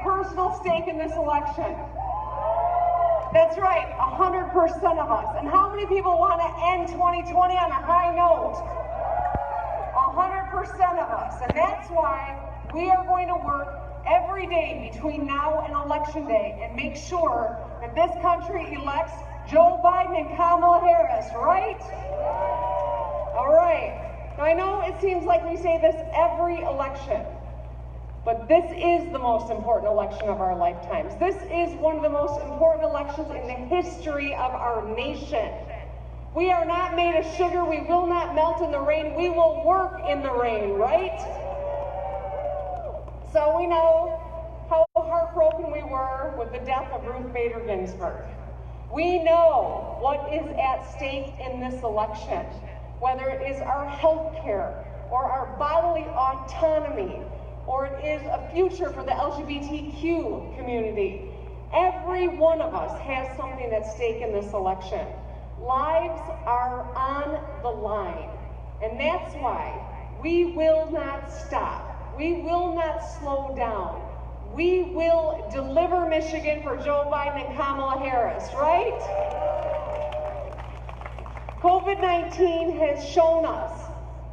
personal stake in this election. That's right, 100% of us. And how many people want to end 2020 on a high note? 100% of us. And that's why we are going to work every day between now and Election Day and make sure that this country elects Joe Biden and Kamala Harris, right? All right. Now, I know it seems like we say this every election, but this is the most important election of our lifetimes. This is one of the most important elections in the history of our nation. We are not made of sugar. We will not melt in the rain. We will work in the rain, right? So we know how heartbroken we were with the death of Ruth Bader Ginsburg. We know what is at stake in this election, whether it is our health care or our bodily autonomy, or it is a future for the LGBTQ community. Every one of us has something at stake in this election. Lives are on the line, and that's why we will not stop. We will not slow down. We will deliver Michigan for Joe Biden and Kamala Harris, right? COVID-19 has shown us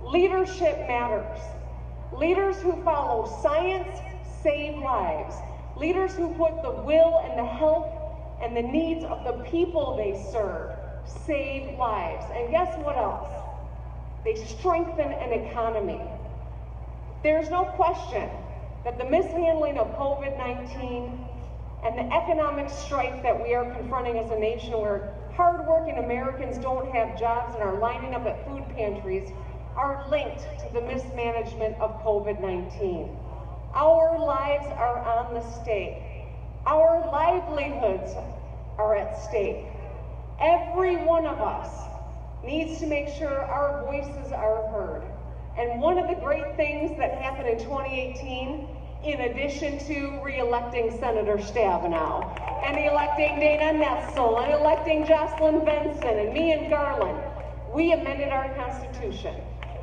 leadership matters. Leaders who follow science save lives. Leaders who put the will and the health and the needs of the people they serve save lives. And guess what else? They strengthen an economy. There's no question that the mishandling of COVID-19 and the economic strife that we are confronting as a nation, where hardworking Americans don't have jobs and are lining up at food pantries, are linked to the mismanagement of COVID-19. Our lives are on the stake. Our livelihoods are at stake. Every one of us needs to make sure our voices are heard. And one of the great things that happened in 2018, in addition to re-electing Senator Stabenow, and electing Dana Nessel, and electing Jocelyn Benson, and me and Garland, we amended our Constitution.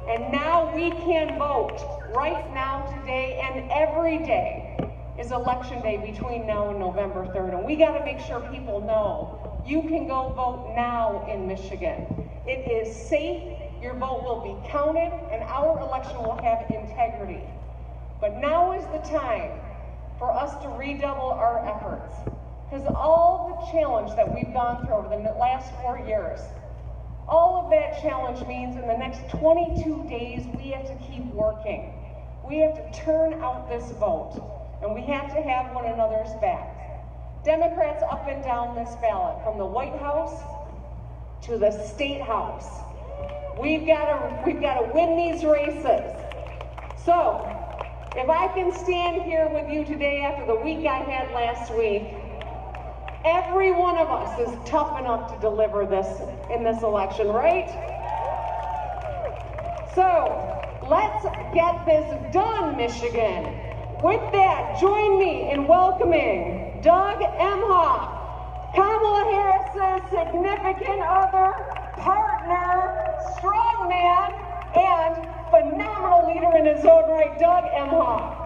And now we can vote right now, today, and every day is Election Day between now and November 3rd. And we got to make sure people know you can go vote now in Michigan. It is safe, your vote will be counted, and our election will have integrity. But now is the time for us to redouble our efforts, because all the challenge that we've gone through over the last 4 years, all of that challenge means in the next 22 days, we have to keep working. We have to turn out this vote, and we have to have one another's backs. Democrats up and down this ballot, from the White House to the State House. We've got to win these races. So, if I can stand here with you today after the week I had last week, every one of us is tough enough to deliver this in this election, right? So, let's get this done, Michigan. With that, join me in welcoming Doug Emhoff, Kamala Harris's significant other, partner, strongman, and phenomenal leader in his own right, Doug Emhoff.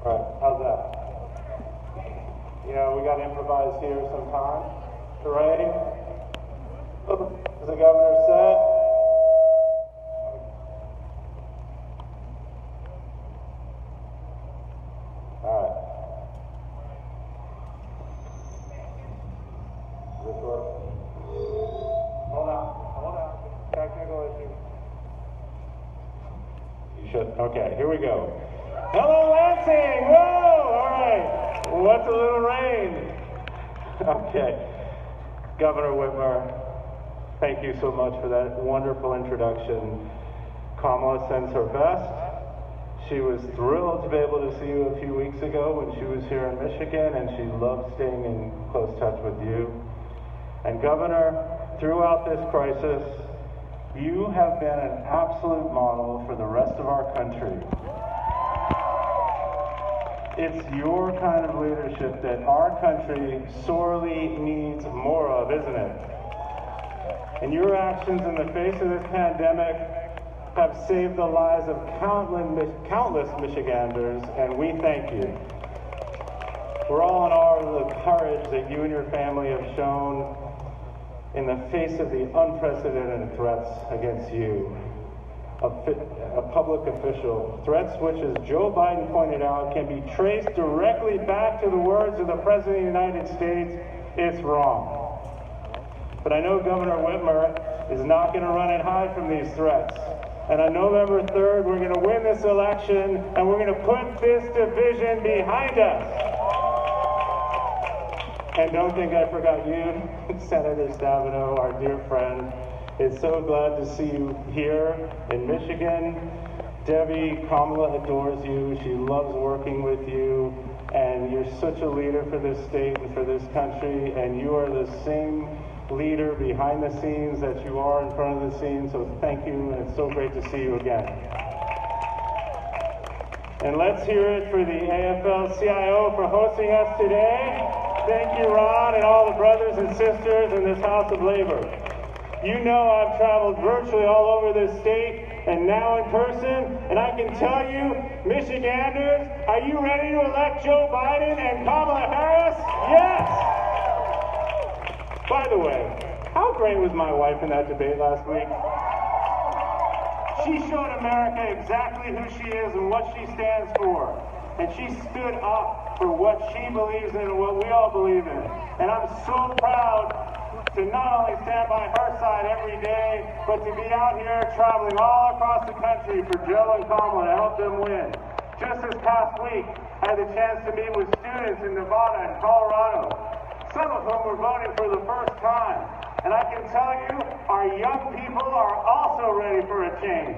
How's that? Yeah, we got to improvise here sometime. Hooray. Is the governor set? All right. Does this work? Hold on. it? Okay, here we go. Hello, Lansing! Whoa! All right. What's a little rain? Okay. Governor Whitmer, thank you so much for that wonderful introduction. Kamala sends her best. She was thrilled to be able to see you a few weeks ago when she was here in Michigan, and she loved staying in close touch with you. And Governor, throughout this crisis, you have been an absolute model for the rest of our country. It's your kind of leadership that our country sorely needs more of, isn't it? And your actions in the face of this pandemic have saved the lives of countless Michiganders, and we thank you. We're all in awe of the courage that you and your family have shown in the face of the unprecedented threats against you, a public official. Threats which, as Joe Biden pointed out, can be traced directly back to the words of the President of the United States, "It's wrong." But I know Governor Whitmer is not going to run and hide from these threats. And on November 3rd, we're going to win this election, and we're going to put this division behind us. And don't think I forgot you, Senator Stabenow, our dear friend. It's so glad to see you here in Michigan. Debbie, Kamala adores you. She loves working with you. And you're such a leader for this state and for this country. And you are the same leader behind the scenes that you are in front of the scenes. So thank you, and it's so great to see you again. And let's hear it for the AFL-CIO for hosting us today. Thank you, Ron, and all the brothers and sisters in this House of Labor. You know I've traveled virtually all over this state and now in person, and I can tell you, Michiganders, are you ready to elect Joe Biden and Kamala Harris? Yes! By the way, how great was my wife in that debate last week? She showed America exactly who she is and what she stands for. And she stood up for what she believes in and what we all believe in. And I'm so proud to not only stand by her side every day, but to be out here traveling all across the country for Joe and Kamala to help them win. Just this past week, I had the chance to meet with students in Nevada and Colorado, some of whom were voting for the first time. And I can tell you, our young people are also ready for a change.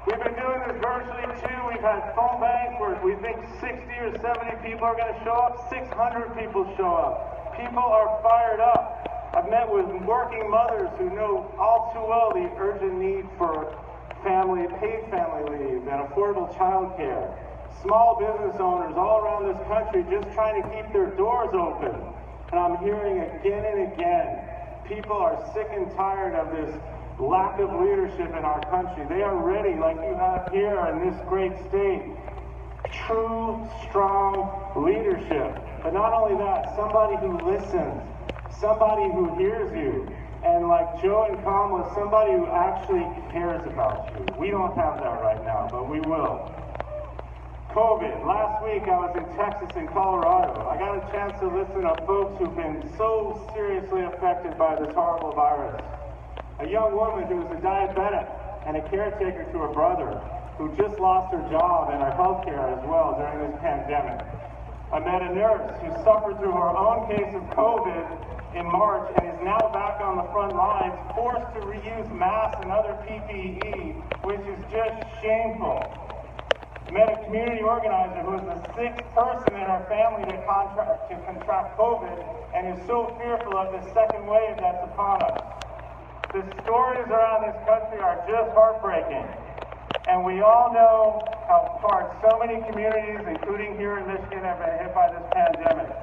We've been doing this virtually too. We've had phone banks where we think 60 or 70 people are going to show up. 600 people show up. People are fired up. I've met with working mothers who know all too well the urgent need for paid family leave and affordable child care. Small business owners all around this country just trying to keep their doors open. And I'm hearing again and again, people are sick and tired of this lack of leadership in our country. They are ready, like you have here in this great state, true, strong leadership. But not only that, somebody who listens, somebody who hears you, and like Joe and Kamala, somebody who actually cares about you. We don't have that right now, but we will. COVID. Last week I was in Texas and Colorado. I got a chance to listen to folks who've been so seriously affected by this horrible virus. A young woman who was a diabetic and a caretaker to her brother who just lost her job and her health care as well during this pandemic. I met a nurse who suffered through her own case of COVID in March and is now back on the front lines, forced to reuse masks and other PPE, which is just shameful. I met a community organizer who is the 6th person in her family to contract COVID and is so fearful of the second wave that's upon us. The stories around this country are just heartbreaking. And we all know how hard so many communities, including here in Michigan, have been hit by this pandemic.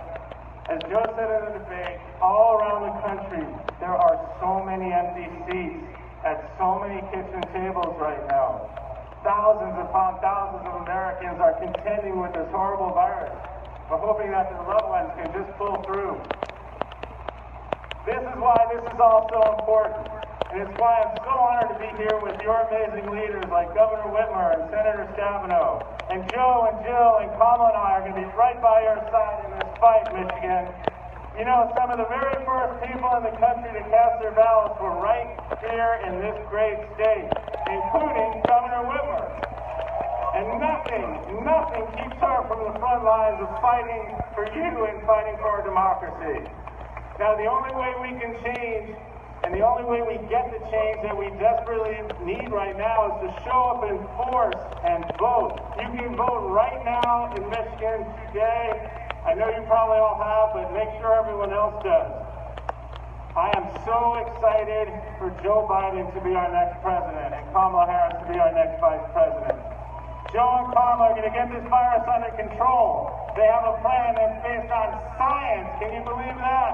As Joe said in the debate, all around the country, there are so many empty seats at so many kitchen tables right now. Thousands upon thousands of Americans are contending with this horrible virus, but hoping that their loved ones can just pull through. This is why this is all so important. And it's why I'm so honored to be here with your amazing leaders like Governor Whitmer and Senator Stabenow. And Joe and Jill and Kamala and I are going to be right by your side in this fight, Michigan. You know, some of the very first people people in the country to cast their ballots were right here in this great state, including Governor Whitmer. And nothing keeps her from the front lines of fighting for you and fighting for our democracy. Now, the only way we can change, and the only way we get the change that we desperately need right now, is to show up in force and vote. You can vote right now in Michigan today. I know you probably all have, but make sure everyone else does. I am so excited for Joe Biden to be our next president and Kamala Harris to be our next vice president. Joe and Kamala are going to get this virus under control. They have a plan that's based on science. Can you believe that?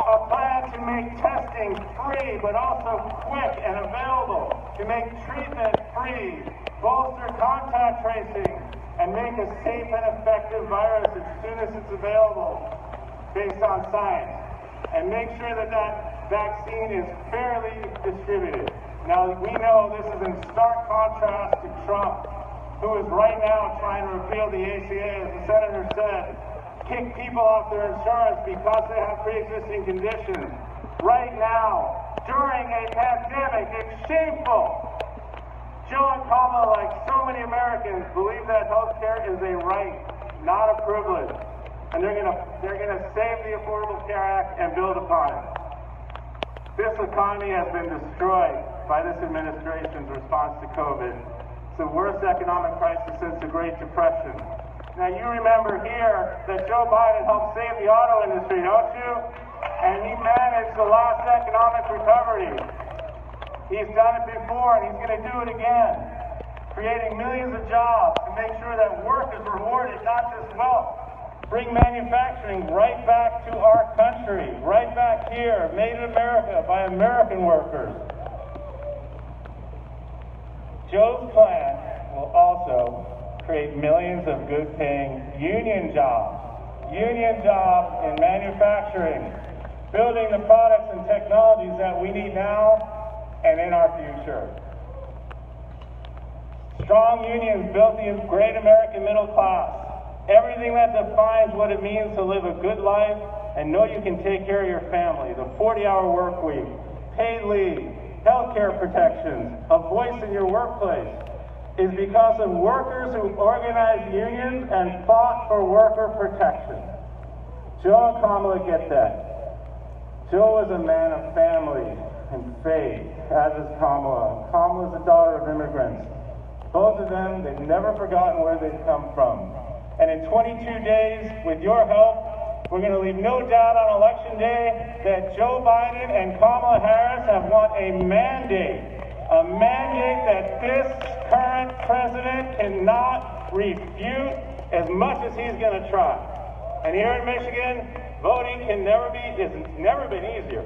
A plan to make testing free, but also quick and available, to make treatment free, bolster contact tracing, and make a safe and effective virus as soon as it's available, based on science. And make sure that that vaccine is fairly distributed. Now, we know this is in stark contrast to Trump, who is right now trying to repeal the ACA, as the senator said, kick people off their insurance because they have pre-existing conditions. Right now, during a pandemic, it's shameful. Joe and Kamala, like so many Americans, believe that health care is a right, not a privilege. And they're gonna save the Affordable Care Act and build upon it. This economy has been destroyed by this administration's response to COVID. It's the worst economic crisis since the Great Depression. Now, you remember here that Joe Biden helped save the auto industry, don't you? And he managed the last economic recovery. He's done it before, and he's going to do it again, creating millions of jobs to make sure that work is rewarded, not just wealth. Bring manufacturing right back to our country, right back here, made in America by American workers. Joe's plan will also create millions of good-paying union jobs in manufacturing, building the products and technologies that we need now and in our future. Strong unions built the great American middle class, everything that defines what it means to live a good life and know you can take care of your family, the 40-hour work week, paid leave, health care protections, a voice in your workplace, is because of workers who organized unions and fought for worker protection. Joe and Kamala get that. Joe is a man of family and faith, as is Kamala. Kamala is the daughter of immigrants. Both of them, they've never forgotten where they've come from. And in 22 days, with your help, we're going to leave no doubt on Election Day that Joe Biden and Kamala Harris have won a mandate that this current president cannot refute as much as he's going to try. And here in Michigan, voting has never been easier.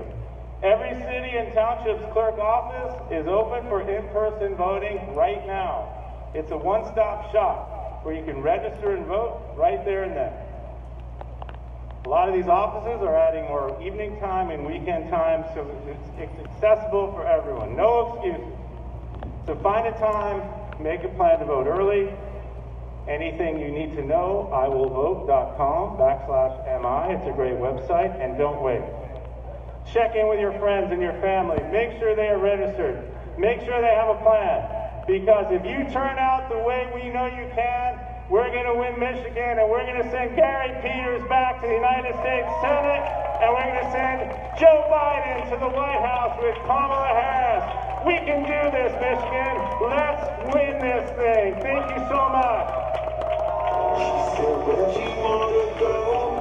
Every city and township's clerk office is open for in-person voting right now. It's a one-stop shop where you can register and vote right there and then. A lot of these offices are adding more evening time and weekend time, so it's accessible for everyone. No excuses. So find a time, make a plan to vote early. Anything you need to know, iwillvote.com/MI. It's a great website, and don't wait. Check in with your friends and your family. Make sure they are registered. Make sure they have a plan. Because if you turn out the way we know you can, we're going to win Michigan, and we're going to send Gary Peters back to the United States Senate, and we're going to send Joe Biden to the White House with Kamala Harris. We can do this, Michigan. Let's win this thing. Thank you so much. She said, where she wanna go?